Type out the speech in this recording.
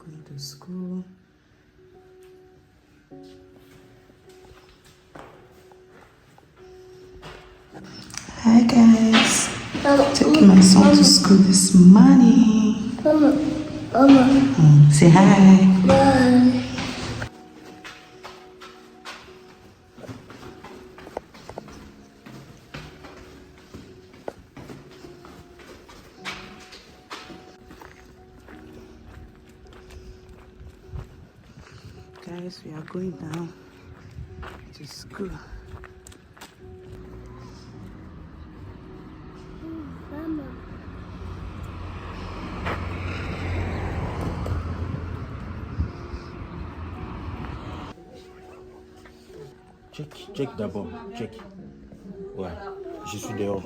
going to school. Hi guys, taking my son to school this morning. Say hi. Bye. Guys, we are going down to school. Mama. Check d'abord, check. Ouais, je suis dehors.